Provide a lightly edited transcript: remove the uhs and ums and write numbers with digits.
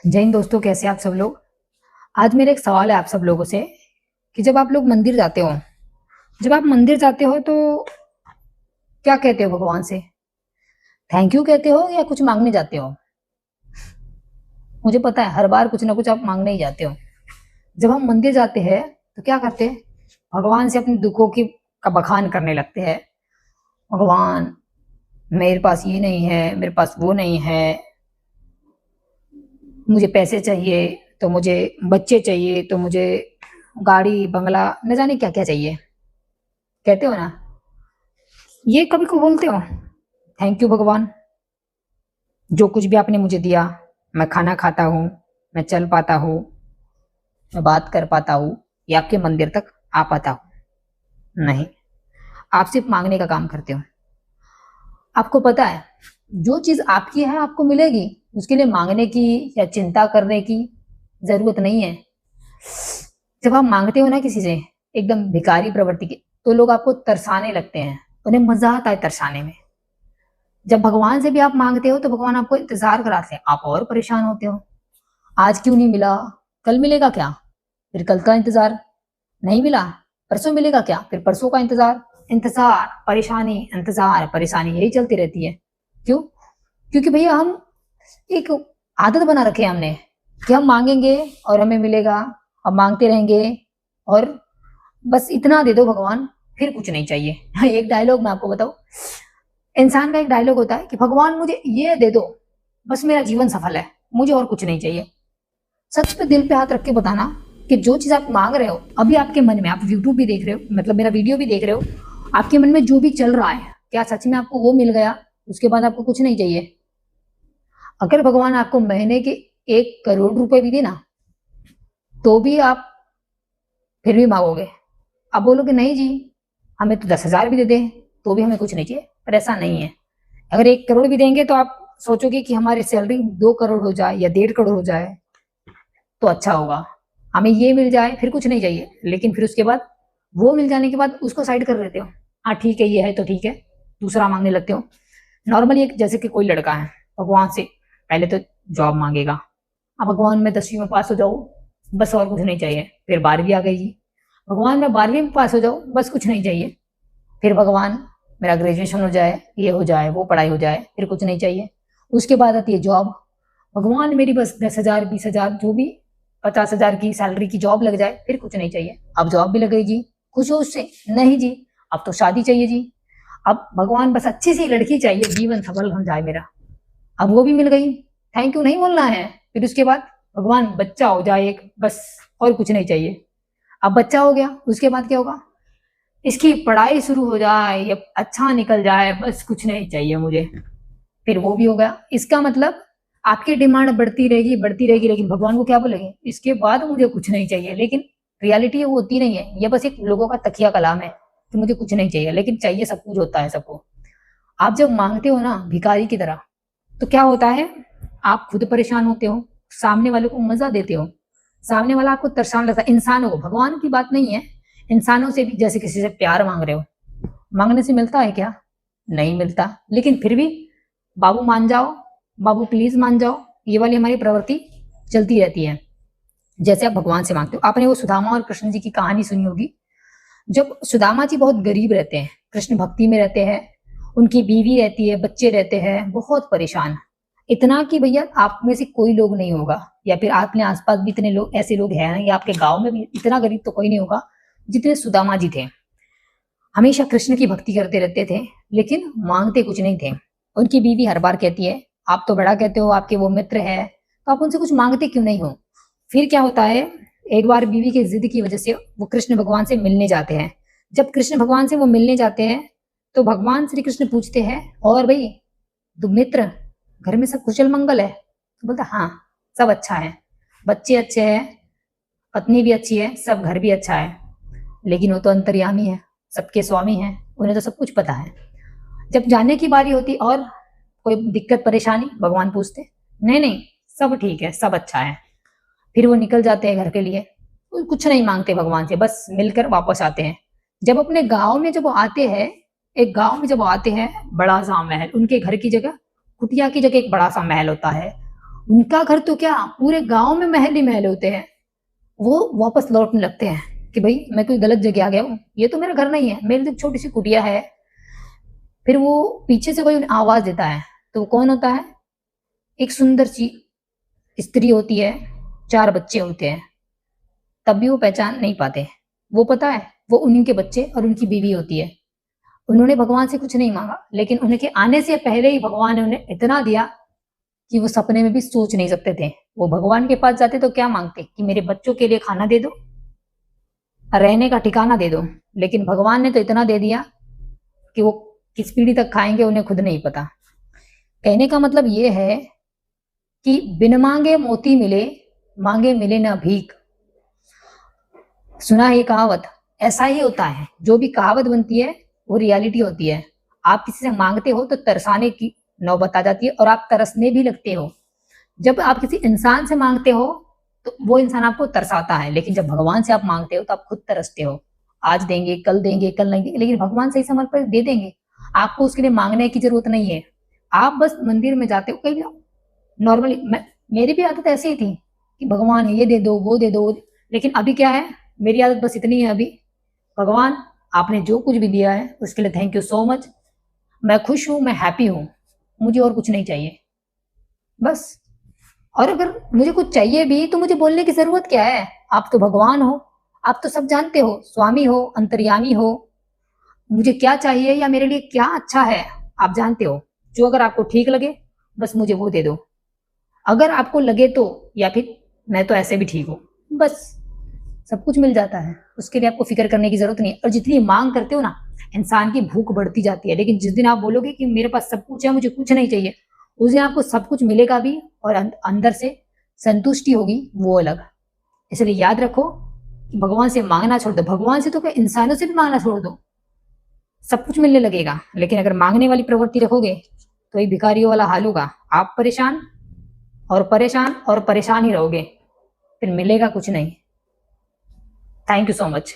जय हिंद दोस्तों, कैसे आप सब लोग। आज मेरा एक सवाल है आप सब लोगों से कि जब आप लोग मंदिर जाते हो, जब आप मंदिर जाते हो तो क्या कहते हो भगवान से? थैंक यू कहते हो या कुछ मांगने जाते हो? मुझे पता है हर बार कुछ ना कुछ आप मांगने ही जाते हो। जब हम मंदिर जाते हैं तो क्या करते हैं? भगवान से अपने दुखों की का बखान करने लगते हैं। भगवान, मेरे पास ये नहीं है, मेरे पास वो नहीं है, मुझे पैसे चाहिए, तो मुझे बच्चे चाहिए, तो मुझे गाड़ी बंगला न जाने क्या क्या चाहिए। कहते हो ना, ये कभी को बोलते हो? थैंक यू भगवान, जो कुछ भी आपने मुझे दिया, मैं खाना खाता हूँ, मैं चल पाता हूँ, मैं बात कर पाता हूँ, या आपके मंदिर तक आ पाता हूँ। नहीं, आप सिर्फ मांगने का काम करते हो। आपको पता है जो चीज आपकी है आपको मिलेगी, उसके लिए मांगने की या चिंता करने की जरूरत नहीं है। जब आप मांगते हो ना किसी से एकदम भिखारी प्रवृत्ति के, तो लोग आपको तरसाने लगते हैं, उन्हें मजा आता है तरसाने में। जब भगवान से भी आप मांगते हो तो भगवान आपको इंतजार कराते हैं, आप और परेशान होते हो। आज क्यों नहीं मिला, कल मिलेगा क्या? फिर कल का इंतजार, नहीं मिला, परसों मिलेगा क्या? फिर परसों का इंतजार। इंतजार, परेशानी, इंतजार, परेशानी, यही चलती रहती है। क्यों? क्योंकि भैया हम एक आदत बना रखे हैं हमने कि हम मांगेंगे और हमें मिलेगा, हम मांगते रहेंगे और बस इतना दे दो भगवान, फिर कुछ नहीं चाहिए। एक डायलॉग मैं आपको बताऊं, इंसान का एक डायलॉग होता है कि भगवान मुझे ये दे दो, बस मेरा जीवन सफल है, मुझे और कुछ नहीं चाहिए। सच पे दिल पे हाथ रख के बताना कि जो चीज आप मांग रहे हो अभी आपके मन में, आप यूट्यूब भी देख रहे हो, मतलब मेरा वीडियो भी देख रहे हो, आपके मन में जो भी चल रहा है, क्या सच में आपको वो मिल गया? उसके बाद आपको कुछ नहीं चाहिए? अगर भगवान आपको महीने के 1 करोड़ रुपए भी देना तो भी आप फिर भी मांगोगे। आप बोलोगे नहीं जी, हमें तो 10,000 भी दे दे तो भी हमें कुछ नहीं चाहिए। पर ऐसा नहीं है। अगर 1 करोड़ भी देंगे तो आप सोचोगे कि हमारी सैलरी 2 करोड़ हो जाए या 1.5 करोड़ हो जाए तो अच्छा होगा, हमें ये मिल जाए, फिर कुछ नहीं चाहिए। लेकिन फिर उसके बाद वो मिल जाने के बाद उसको साइड कर देते हो। हाँ ठीक है, ये है तो ठीक है, दूसरा मांगने लगते हो। नॉर्मली एक जैसे कि कोई लड़का है, भगवान से पहले तो जॉब मांगेगा। अब भगवान मैं 10वीं में पास हो जाऊँ, बस और कुछ नहीं चाहिए। फिर 12वीं आ गई जी, भगवान मैं 12वीं में पास हो जाऊँ, बस कुछ नहीं चाहिए। फिर भगवान मेरा ग्रेजुएशन हो जाए, ये हो जाए, वो पढ़ाई हो जाए, फिर कुछ नहीं चाहिए। उसके बाद आती है जॉब, भगवान मेरी बस 10,000 20,000 जो भी 50,000 की सैलरी की जॉब लग जाए, फिर कुछ नहीं चाहिए। अब जॉब भी लग गई जी, खुश हो उससे? नहीं जी, अब तो शादी चाहिए जी। अब भगवान बस अच्छी सी लड़की चाहिए, जीवन सफल हो जाए मेरा, अब वो भी मिल गई, थैंक यू नहीं बोलना है। फिर उसके बाद भगवान बच्चा हो जाए एक, बस और कुछ नहीं चाहिए। अब बच्चा हो गया, उसके बाद क्या होगा? इसकी पढ़ाई शुरू हो जाए या अच्छा निकल जाए, बस कुछ नहीं चाहिए मुझे। फिर वो भी हो गया। इसका मतलब आपकी डिमांड बढ़ती रहेगी बढ़ती रहेगी, लेकिन भगवान को क्या बोलेंगे? इसके बाद मुझे कुछ नहीं चाहिए। लेकिन रियलिटी वो होती नहीं है, ये बस एक लोगों का तकिया कलाम है कि मुझे कुछ नहीं चाहिए, लेकिन चाहिए सब कुछ होता है सबको। आप जब मांगते हो ना भिखारी की तरह, तो क्या होता है? आप खुद परेशान होते हो, सामने वाले को मजा देते हो, सामने वाला आपको तरसान लगता है। इंसानों को, भगवान की बात नहीं है, इंसानों से भी जैसे किसी से प्यार मांग रहे हो, मांगने से मिलता है क्या? नहीं मिलता। लेकिन फिर भी बाबू मान जाओ, बाबू प्लीज मान जाओ, ये वाली हमारी प्रवृत्ति चलती रहती है। जैसे आप भगवान से मांगते हो, आपने वो सुदामा और कृष्ण जी की कहानी सुनी होगी। जब सुदामा जी बहुत गरीब रहते हैं, कृष्ण भक्ति में रहते हैं, उनकी बीवी रहती है, बच्चे रहते हैं, बहुत परेशान। इतना कि भैया आप में से कोई लोग नहीं होगा, या फिर आपने आसपास भी इतने लोग, ऐसे लोग हैं, या आपके गांव में भी इतना गरीब तो कोई नहीं होगा जितने सुदामा जी थे। हमेशा कृष्ण की भक्ति करते रहते थे, लेकिन मांगते कुछ नहीं थे। उनकी बीवी हर बार कहती है, आप तो बड़ा कहते हो, आपके वो मित्र है, तो आप उनसे कुछ मांगते क्यों नहीं हो? फिर क्या होता है, एक बार बीवी की जिद की वजह से वो कृष्ण भगवान से मिलने जाते हैं। जब कृष्ण भगवान से वो मिलने जाते हैं तो भगवान श्री कृष्ण पूछते हैं, और भाई तुम मित्र, घर में सब कुशल मंगल है? तो बोलता हाँ, सब अच्छा है, बच्चे अच्छे हैं, पत्नी भी अच्छी है, सब घर भी अच्छा है। लेकिन वो तो अंतर्यामी है, सबके स्वामी हैं, उन्हें तो सब कुछ पता है। जब जाने की बारी होती और कोई दिक्कत परेशानी, भगवान पूछते नहीं नहीं, सब ठीक है, सब अच्छा है। फिर वो निकल जाते हैं घर के लिए, कुछ नहीं मांगते भगवान से, बस मिलकर वापस आते हैं। जब अपने गांव में जब वो आते हैं, एक गांव में जब आते हैं, बड़ा सा महल, उनके घर की जगह, कुटिया की जगह एक बड़ा सा महल होता है। उनका घर तो क्या, पूरे गांव में महल ही महल होते हैं। वो वापस लौटने लगते हैं कि भाई मैं कोई गलत जगह आ गया हूँ, ये तो मेरा घर नहीं है, मेरी तो छोटी सी कुटिया है। फिर वो पीछे से कोई उन्हें आवाज देता है, तो वो कौन होता है? एक सुंदर सी स्त्री होती है, 4 बच्चे होते हैं, तब भी वो पहचान नहीं पाते। वो पता है वो उन्हीं के बच्चे और उनकी बीवी होती है। उन्होंने भगवान से कुछ नहीं मांगा, लेकिन उनके आने से पहले ही भगवान ने उन्हें इतना दिया कि वो सपने में भी सोच नहीं सकते थे। वो भगवान के पास जाते तो क्या मांगते कि मेरे बच्चों के लिए खाना दे दो, रहने का ठिकाना दे दो, लेकिन भगवान ने तो इतना दे दिया कि वो किस पीढ़ी तक खाएंगे उन्हें खुद नहीं पता। कहने का मतलब ये है कि बिन मांगे मोती मिले, मांगे मिले ना भीख। सुना है ये कहावत, ऐसा ही होता है। जो भी कहावत बनती है वो रियलिटी होती है। आप किसी से मांगते हो तो तरसाने की नौबत आ जाती है और आप तरसने भी लगते हो। जब आप किसी इंसान से मांगते हो तो वो इंसान आपको तरसाता है, लेकिन जब भगवान से आप मांगते हो तो आप खुद तरसते हो। आज देंगे, कल देंगे, कल नहीं देंगे, लेकिन भगवान सही समय पर दे देंगे। आपको उसके लिए मांगने की जरूरत नहीं है। आप बस मंदिर में जाते हो, कहीं नॉर्मली मेरी भी आदत ऐसी ही थी कि भगवान ये दे दो, वो दे दो, लेकिन अभी क्या है, मेरी आदत बस इतनी है अभी, भगवान आपने जो कुछ भी दिया है उसके लिए थैंक यू सो मच। मैं खुश हूं, मैं हैप्पी हूं, मुझे और कुछ नहीं चाहिए बस। और अगर मुझे कुछ चाहिए भी तो मुझे बोलने की जरूरत क्या है? आप तो भगवान हो, आप तो सब जानते हो, स्वामी हो, अंतर्यामी हो। मुझे क्या चाहिए या मेरे लिए क्या अच्छा है आप जानते हो। जो अगर आपको ठीक लगे बस मुझे वो दे दो। अगर आपको लगे तो, या फिर मैं तो ऐसे भी ठीक हूँ, बस सब कुछ मिल जाता है। उसके लिए आपको फिक्र करने की जरूरत नहीं है। और जितनी मांग करते हो ना, इंसान की भूख बढ़ती जाती है, लेकिन जिस दिन आप बोलोगे कि मेरे पास सब कुछ है, मुझे कुछ नहीं चाहिए, उस दिन आपको सब कुछ मिलेगा भी और अंदर से संतुष्टि होगी, वो अलग। इसलिए याद रखो कि भगवान से मांगना छोड़ दो। भगवान से तो क्या, इंसानों से भी मांगना छोड़ दो, सब कुछ मिलने लगेगा। लेकिन अगर मांगने वाली प्रवृत्ति रखोगे तो ये भिखारियों वाला हाल होगा। आप परेशान और परेशान और परेशान ही रहोगे, फिर मिलेगा कुछ नहीं। Thank you so much.